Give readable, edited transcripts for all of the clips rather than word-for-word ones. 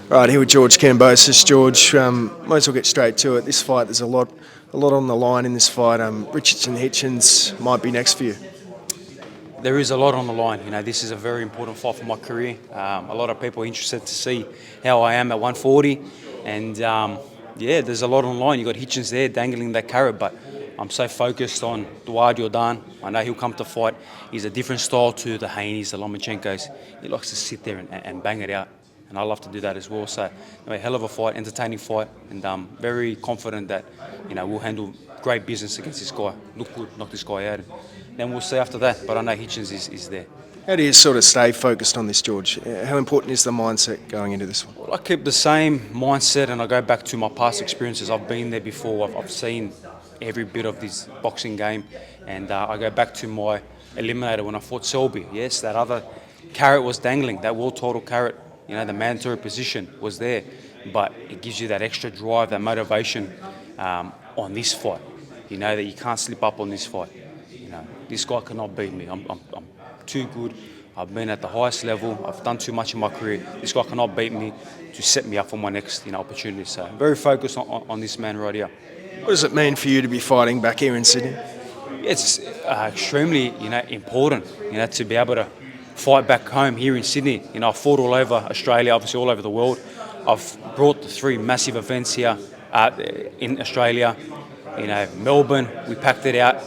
Right, here with George Kambosos. George, might as well get straight to it. This fight, there's a lot on the line in this fight. Richardson, Hitchins might be next for you. There is a lot on the line. This is a very important fight for my career. A lot of people are interested to see how I am at 140. And there's a lot on the line. You got Hitchins there dangling that carrot, but I'm so focused on Daud, Yordan. I know he'll come to fight. He's a different style to the Haney's, the Lomachenkos. He likes to sit there and bang it out. And I love to do that as well. So, a hell of a fight, entertaining fight, and I'm very confident that, we'll handle great business against this guy. Look good, knock this guy out. And then we'll see after that. But I know Hitchins is there. How do you sort of stay focused on this, George? How important is the mindset going into this one? Well, I keep the same mindset, and I go back to my past experiences. I've been there before. I've seen every bit of this boxing game, and I go back to my eliminator when I fought Selby. Yes, that other carrot was dangling, that world title carrot. The mandatory position was there, but it gives you that extra drive, that motivation on this fight. That you can't slip up on this fight. This guy cannot beat me. I'm too good. I've been at the highest level. I've done too much in my career. This guy cannot beat me to set me up for my next opportunity. So I'm very focused on this man right here. What does it mean for you to be fighting back here in Sydney? It's extremely important to be able to fight back home here in Sydney. I've fought all over Australia, obviously all over the world. I've brought the 3 massive events here in Australia. Melbourne, we packed it out.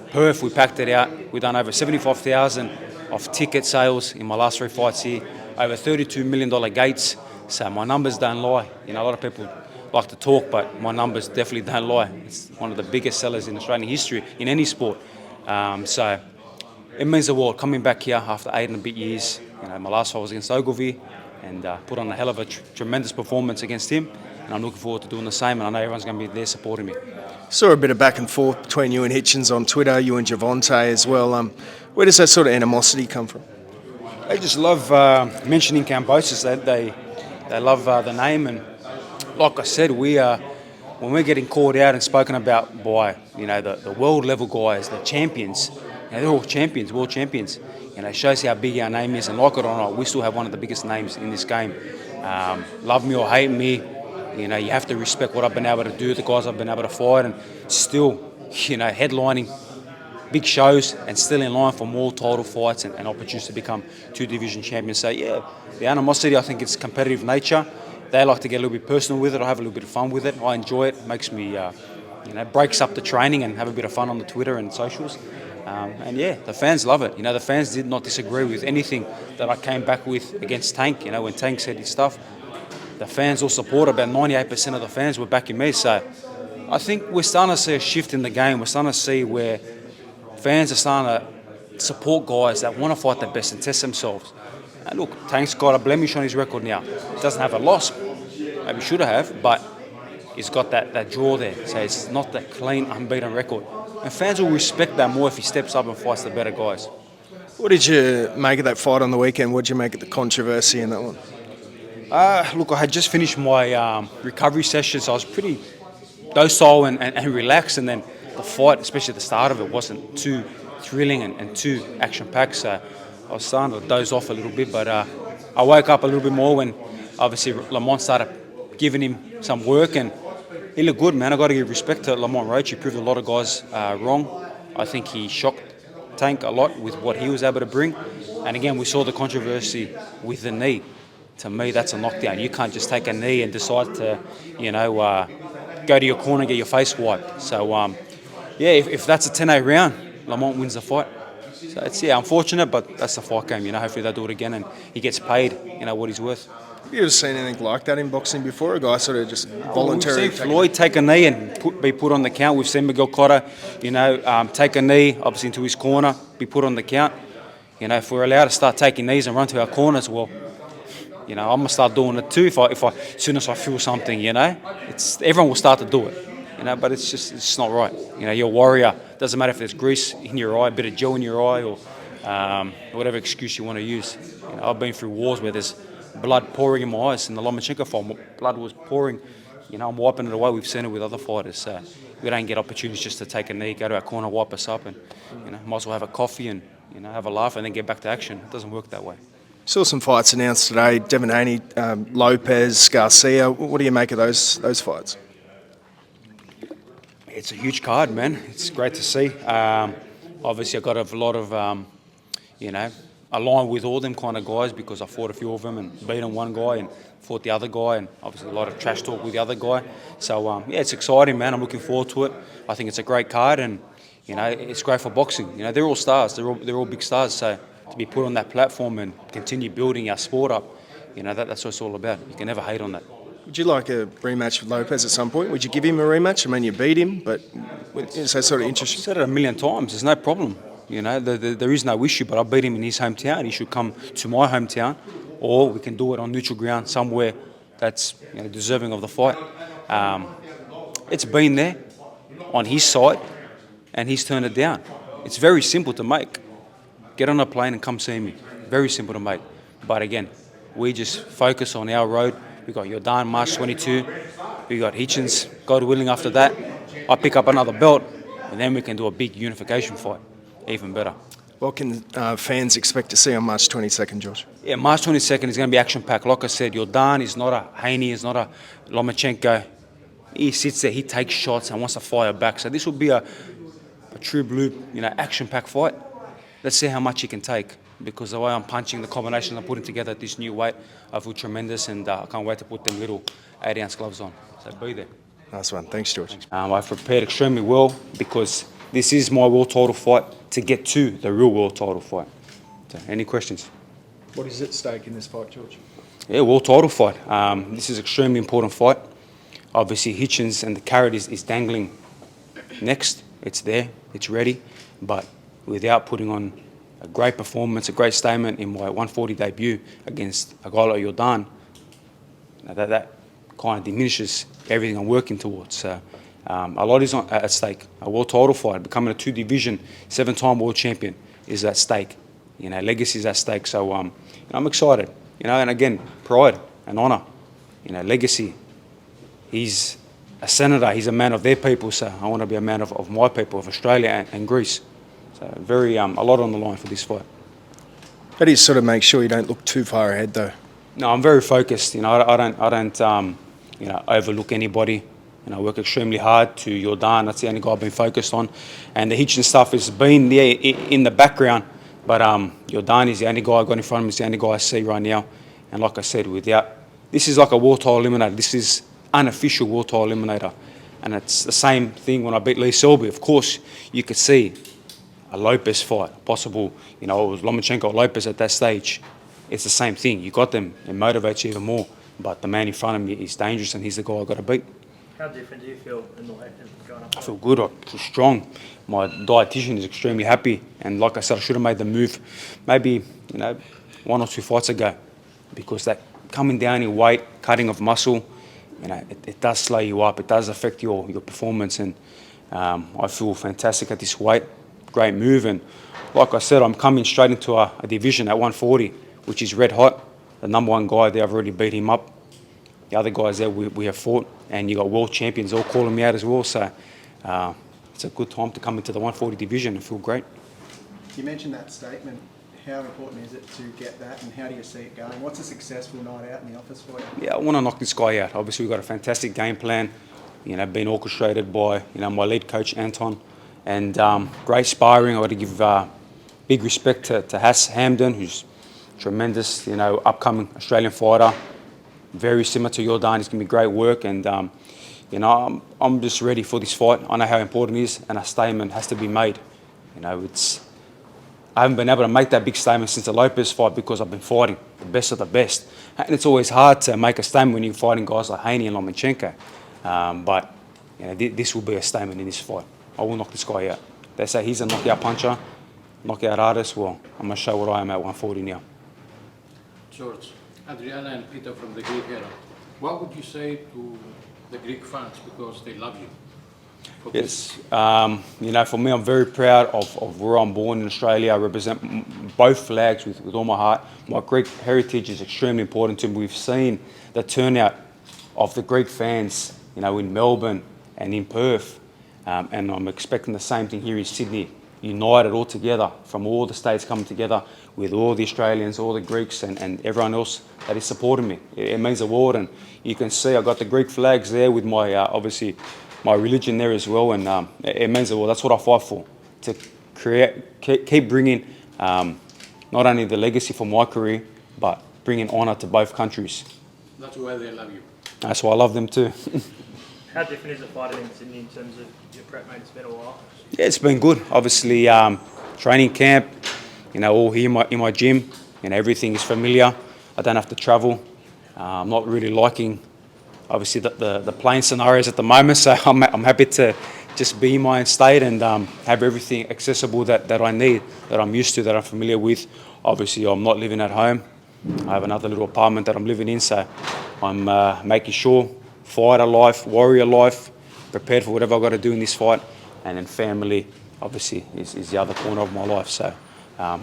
Perth, we packed it out. We've done over 75,000 of ticket sales in my last 3 fights here. Over $32 million gates. So my numbers don't lie. A lot of people like to talk, but my numbers definitely don't lie. It's one of the biggest sellers in Australian history in any sport. So it means the world coming back here after 8 and a bit years. My last fight was against Ogilvy, and put on a hell of a tremendous performance against him. And I'm looking forward to doing the same, and I know everyone's going to be there supporting me. Saw a bit of back and forth between you and Hitchins on Twitter, you and Gervonta as well. Where does that sort of animosity come from? They just love mentioning Kambosos. They love the name, and like I said, when we're getting called out and spoken about by the world level guys, the champions. They're all champions, world champions. It shows how big our name is, and like it or not, we still have one of the biggest names in this game. Love me or hate me, you have to respect what I've been able to do, the guys I've been able to fight, and still, headlining big shows and still in line for more title fights and opportunities to become 2 division champions. So the animosity, I think it's competitive nature. They like to get a little bit personal with it. I have a little bit of fun with it. I enjoy it. It makes me, breaks up the training and have a bit of fun on the Twitter and socials. The fans love it. The fans did not disagree with anything that I came back with against Tank. When Tank said his stuff, the fans all support. About 98% of the fans were backing me. So I think we're starting to see a shift in the game. We're starting to see where fans are starting to support guys that want to fight their best and test themselves. And look, Tank's got a blemish on his record now. He doesn't have a loss. Maybe should have, but he's got that draw there. So it's not that clean, unbeaten record. And fans will respect that more if he steps up and fights the better guys. What did you make of that fight on the weekend? What did you make of the controversy in that one? Look, I had just finished my recovery session, so I was pretty docile and relaxed. And then the fight, especially at the start of it, wasn't too thrilling and too action-packed. So I was starting to doze off a little bit. But I woke up a little bit more when, obviously, Lamont started giving him some work, and he looked good, man. I got to give respect to Lamont Roach. He proved a lot of guys wrong. I think he shocked Tank a lot with what he was able to bring. And again, we saw the controversy with the knee. To me, that's a knockdown. You can't just take a knee and decide to, go to your corner and get your face wiped. So, if that's a 10-8 round, Lamont wins the fight. So it's unfortunate, but that's the fight game. Hopefully they'll do it again and he gets paid, what he's worth. Have you ever seen anything like that in boxing before? A guy sort of just voluntarily... We've seen Floyd take a knee and be put on the count. We've seen Miguel Cotto, take a knee, obviously into his corner, be put on the count. If we're allowed to start taking knees and run to our corners, well, I'm going to start doing it too. If I, as soon as I feel something, everyone will start to do it. But it's not right. You're a warrior. Doesn't matter if there's grease in your eye, a bit of gel in your eye, or whatever excuse you want to use. I've been through wars where there's blood pouring in my eyes. In the Lomachenko fight, blood was pouring. I'm wiping it away. We've seen it with other fighters. So we don't get opportunities just to take a knee, go to our corner, wipe us up, and might as well have a coffee and have a laugh and then get back to action. It doesn't work that way. Saw some fights announced today. Devin Haney, Lopez, Garcia. What do you make of those fights? It's a huge card, man. It's great to see. Obviously, I got a lot of, aligned with all them kind of guys because I fought a few of them and beaten one guy and fought the other guy, and obviously a lot of trash talk with the other guy. So, it's exciting, man. I'm looking forward to it. I think it's a great card, and, it's great for boxing. They're all stars. They're all big stars. So to be put on that platform and continue building our sport up, that's what it's all about. You can never hate on that. Would you like a rematch with Lopez at some point? Would you give him a rematch? I mean, you beat him, but is that sort of interesting? I've said it a million times. There's no problem. There is no issue, but I beat him in his hometown. He should come to my hometown, or we can do it on neutral ground somewhere that's deserving of the fight. It's been there on his side, and he's turned it down. It's very simple to make. Get on a plane and come see me. Very simple to make. But again, we just focus on our road. We got Yordan March 22. We got Hitchins, God willing, after that. I pick up another belt, and then we can do a big unification fight. Even better. What can fans expect to see on March 22nd, George? Yeah, March 22nd is going to be action-packed. Like I said, Yordan is not a Haney, is not a Lomachenko. He sits there, he takes shots and wants to fire back. So this will be a true blue, action-packed fight. Let's see how much he can take, because the way I'm punching, the combination I'm putting together at this new weight, I feel tremendous, and I can't wait to put them little 8-ounce gloves on. So be there. Nice one. Thanks, George. I've prepared extremely well because this is my world title fight to get to the real world title fight. So, any questions? What is at stake in this fight, George? Yeah, world title fight. This is an extremely important fight. Obviously, Hitchins and the carrot is dangling next. It's there. It's ready. But without putting on a great performance, a great statement in my 140 debut against a guy like Yordan, that kind of diminishes everything I'm working towards. So, a lot is at stake. A world title fight, becoming a 2-division, 7-time world champion is at stake. Legacy is at stake. So I'm excited. And again, pride and honour. Legacy. He's a senator. He's a man of their people. So I want to be a man of my people, of Australia and Greece. So a lot on the line for this fight. How do you sort of make sure you don't look too far ahead, though? No, I'm very focused. I don't overlook anybody. I work extremely hard to Yordan. That's the only guy I've been focused on. And the Hitchins stuff has been there in the background. But Yordan is the only guy I got in front of me. It's the only guy I see right now. And like I said, this is like a world title eliminator. This is unofficial world title eliminator. And it's the same thing when I beat Lee Selby. Of course, you could see a Lopez fight, possible, it was Lomachenko or Lopez at that stage. It's the same thing. You got them. It motivates you even more. But the man in front of me is dangerous, and he's the guy I've got to beat. How different do you feel in the weight going up? I feel good. I feel strong. My dietitian is extremely happy. And like I said, I should have made the move maybe, 1 or 2 fights ago, because that coming down in weight, cutting of muscle, it does slow you up. It does affect your performance. And I feel fantastic at this weight. Great move. And like I said, I'm coming straight into a division at 140, which is red hot. The number 1 guy there, I've already beat him up. The other guys there, we have fought, and you got world champions all calling me out as well. So it's a good time to come into the 140 division and feel great. You mentioned that statement. How important is it to get that, and how do you see it going? What's a successful night out in the office for you? Yeah, I want to knock this guy out. Obviously, we've got a fantastic game plan, being orchestrated by my lead coach Anton, and great sparring. I got to give big respect to Hass Hamden, who's tremendous, upcoming Australian fighter. Very similar to Yordan. It's going to be great work, and I'm just ready for this fight. I know how important it is, and a statement has to be made. I haven't been able to make that big statement since the Lopez fight because I've been fighting the best of the best, and it's always hard to make a statement when you're fighting guys like Haney and Lomachenko. But this will be a statement in this fight. I will knock this guy out. They say he's a knockout puncher, knockout artist. Well, I'm going to show what I am at 140 now. George, Adriana and Peter from the Greek era. What would you say to the Greek fans, because they love you? Yes, for me, I'm very proud of where I'm born in Australia. I represent both flags with all my heart. My Greek heritage is extremely important to me. We've seen the turnout of the Greek fans, in Melbourne and in Perth, and I'm expecting the same thing here in Sydney, united all together, from all the states coming together with all the Australians, all the Greeks and everyone else that is supporting me. It means the world, and you can see I got the Greek flags there with my, obviously, my religion there as well, and it means the world. That's what I fight for, to keep bringing not only the legacy for my career, but bringing honour to both countries. That's why they love you. That's why I love them too. How different is it fighting in Sydney in terms of your prep, mate? It's been a while. Yeah, it's been good. Obviously, training camp, all here in my gym, everything is familiar. I don't have to travel. I'm not really liking, obviously, the playing scenarios at the moment, so I'm happy to just be in my own state and have everything accessible that I need, that I'm used to, that I'm familiar with. Obviously, I'm not living at home. I have another little apartment that I'm living in, so I'm making sure, fighter life, warrior life, prepared for whatever I've got to do in this fight, and then family, obviously, is the other corner of my life. So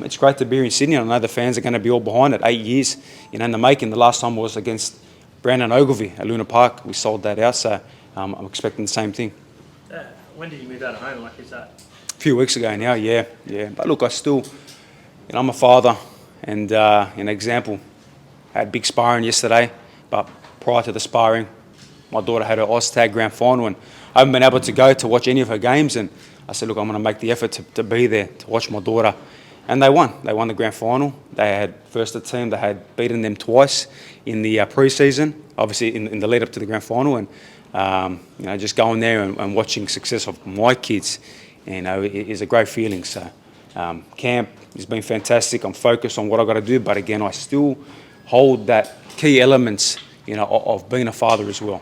it's great to be here in Sydney. I know the fans are going to be all behind it. 8 years in the making. The last time was against Brandon Ogilvie at Luna Park. We sold that out, so I'm expecting the same thing. When did you move out of home? Like, is that? A few weeks ago now, yeah. But look, I still, I'm a father and an example. I had big sparring yesterday, but prior to the sparring, my daughter had her Oztag Grand Final, and I haven't been able to go to watch any of her games. And I said, look, I'm going to make the effort to be there to watch my daughter. And they won. They won the Grand Final. They had versed the team. They had beaten them twice in the pre-season, obviously in the lead up to the Grand Final. And just going there and watching success of my kids, it is a great feeling. So camp has been fantastic. I'm focused on what I've got to do, but again, I still hold that key elements, of being a father as well.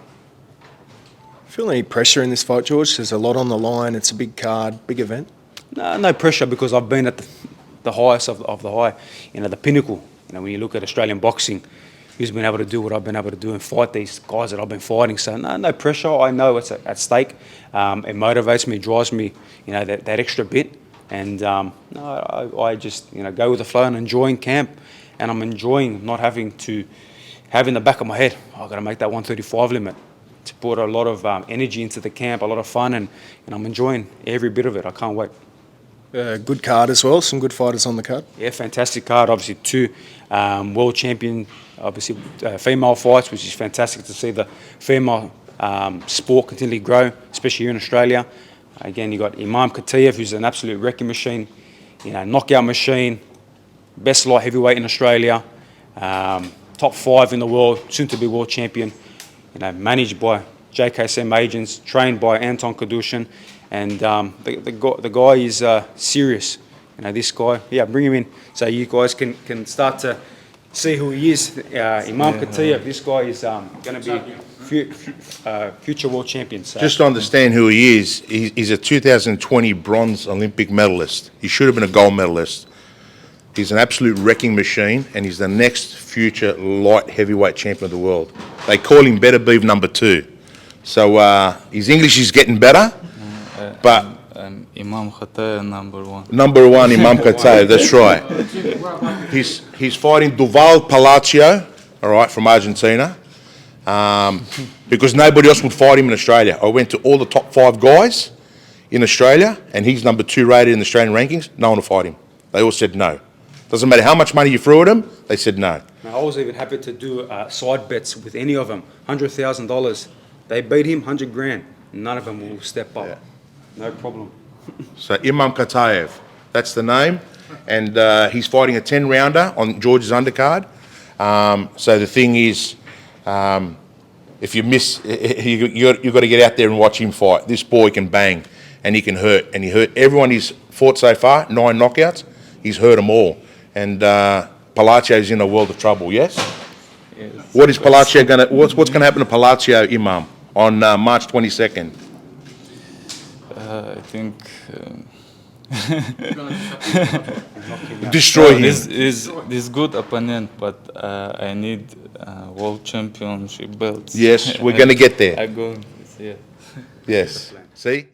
Feel any pressure in this fight, George? There's a lot on the line. It's a big card, big event. No pressure, because I've been at the highest of the high, the pinnacle. When you look at Australian boxing, who's been able to do what I've been able to do and fight these guys that I've been fighting. So no pressure. I know it's at stake. It motivates me, drives me, that extra bit. And I just go with the flow and enjoying camp. And I'm enjoying not having to have in the back of my head, I've got to make that 135 limit. To put a lot of energy into the camp, a lot of fun, and I'm enjoying every bit of it. I can't wait. Good card as well, some good fighters on the card. Yeah, fantastic card. Obviously, 2 world champion, obviously female fights, which is fantastic to see the female sport continually grow, especially here in Australia. Again, you got Imam Kataev, who's an absolute wrecking machine, knockout machine, best light heavyweight in Australia, top 5 in the world, soon to be world champion. Managed by JKSM agents, trained by Anton Kadushin, and the guy is serious. This guy, bring him in so you guys can start to see who he is. Imam Kataev, this guy is going to be future world champion. So. Just to understand who he is, he's a 2020 bronze Olympic medalist. He should have been a gold medalist. He's an absolute wrecking machine, and he's the next future light heavyweight champion of the world. They call him Better Beef number 2. So his English is getting better, but... Imam Kataev number 1. Number 1, Imam Kataev, that's right. He's fighting Duval Palacio, all right, from Argentina, because nobody else would fight him in Australia. I went to all the top 5 guys in Australia, and he's number 2 rated in the Australian rankings. No one will fight him. They all said no. Doesn't matter how much money you threw at them, they said no. Now, I was even happy to do side bets with any of them, $100,000. They beat him, 100 grand. None of them will step up. Yeah. No problem. So Imam Kataev, that's the name, and he's fighting a 10-rounder on George's undercard. So the thing is, if you miss, you've got to get out there and watch him fight. This boy can bang, and he can hurt, and he hurt everyone he's fought so far. 9 knockouts, he's hurt them all. And Palacio's in a world of trouble. Yes. Yes. What is Palacio going to? What's going to happen to Palacio, Imam, on March 22nd? I think Destroy him. this is good opponent, but I need world championship belts. Yes, we're going to get there. I go. Yeah. Yes. See.